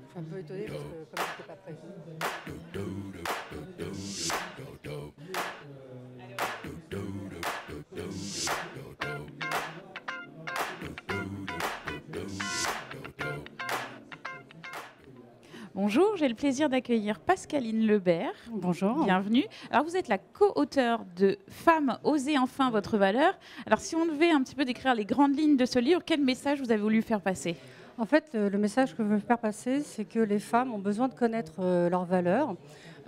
Je suis un peu étonnée parce que comme je n'étais pas prévue. Bonjour, j'ai le plaisir d'accueillir Pascaline Lebert. Bonjour. Bienvenue. Alors, vous êtes la co-auteure de Femmes, osez enfin votre valeur. Alors, si on devait un petit peu décrire les grandes lignes de ce livre, quel message vous avez voulu faire passer? En fait, le message que je veux faire passer, c'est que les femmes ont besoin de connaître leurs valeurs,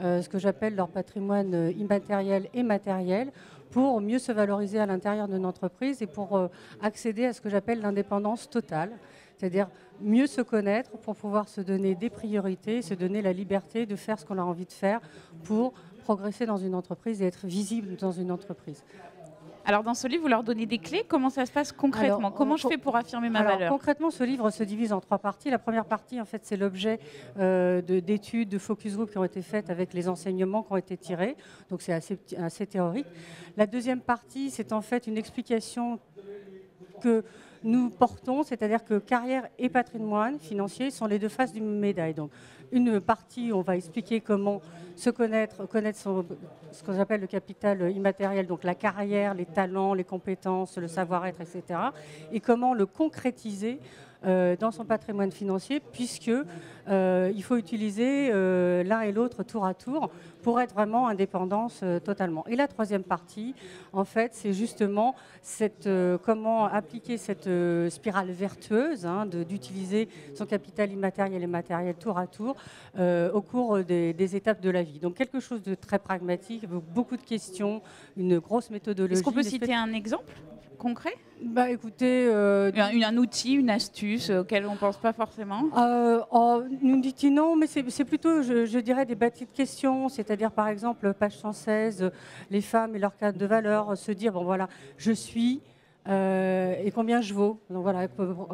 ce que j'appelle leur patrimoine immatériel et matériel, pour mieux se valoriser à l'intérieur d'une entreprise et pour accéder à ce que j'appelle l'indépendance totale. C'est-à-dire mieux se connaître pour pouvoir se donner des priorités, se donner la liberté de faire ce qu'on a envie de faire pour progresser dans une entreprise et être visible dans une entreprise. Alors, dans ce livre, vous leur donnez des clés. Comment ça se passe concrètement? Alors, Comment je fais pour affirmer ma valeur? Concrètement, ce livre se divise en 3 parties. La première partie, en fait, c'est l'objet d'études, de focus group qui ont été faites avec les enseignements qui ont été tirés. Donc, c'est assez théorique. La deuxième partie, c'est en fait une explication que nous portons, c'est-à-dire que carrière et patrimoine financier sont les deux faces d'une médaille. Donc, une partie, on va expliquer comment se connaître ce qu'on appelle le capital immatériel, donc la carrière, les talents, les compétences, le savoir-être, etc. Et comment le concrétiser dans son patrimoine financier, puisque il faut utiliser l'un et l'autre tour à tour pour être vraiment indépendance totalement. Et la troisième partie, en fait, c'est justement comment appliquer cette spirale vertueuse d'utiliser son capital immatériel et matériel tour à tour au cours des étapes de la vie. Donc quelque chose de très pragmatique, avec beaucoup de questions, une grosse méthodologie. Est-ce qu'on peut citer un exemple concret? Bah, écoutez, un outil, une astuce auquel on ne pense pas forcément? Nous dit non, mais c'est plutôt, je dirais, des bâtis de questions. C'est-à-dire, par exemple, page 116, les femmes et leur cadre de valeur, se dire, bon voilà, je suis et combien je vaux. Donc voilà,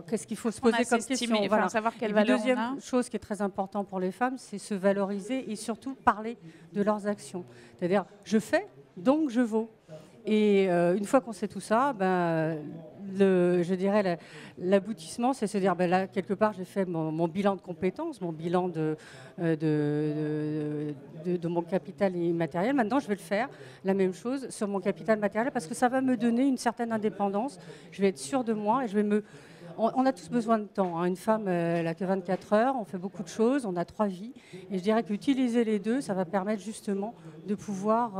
qu'est-ce qu'il faut se poser comme question. Voilà. Savoir quelle Et valeur deuxième on a. chose qui est très importante pour les femmes, c'est se valoriser et surtout parler de leurs actions. C'est-à-dire, je fais, donc je vaux. Et une fois qu'on sait tout ça, je dirais l'aboutissement, c'est se dire, là, quelque part, j'ai fait mon bilan de compétences, mon bilan de mon capital immatériel. Maintenant, je vais le faire, la même chose, sur mon capital matériel, parce que ça va me donner une certaine indépendance. Je vais être sûre de moi et je vais me... On a tous besoin de temps. Une femme, elle n'a que 24 heures, on fait beaucoup de choses, on a 3 vies. Et je dirais qu'utiliser les deux, ça va permettre justement de pouvoir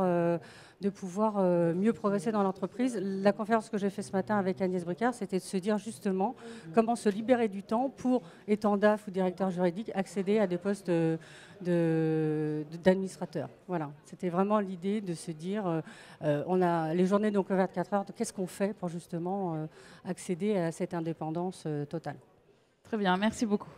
mieux progresser dans l'entreprise. La conférence que j'ai faite ce matin avec Agnès Bricard, c'était de se dire justement comment se libérer du temps pour, étant DAF ou directeur juridique, accéder à des postes d'administrateur. Voilà, c'était vraiment l'idée de se dire, on a les journées donc 24 heures, qu'est-ce qu'on fait pour justement accéder à cette indépendance totale. Très bien, merci beaucoup.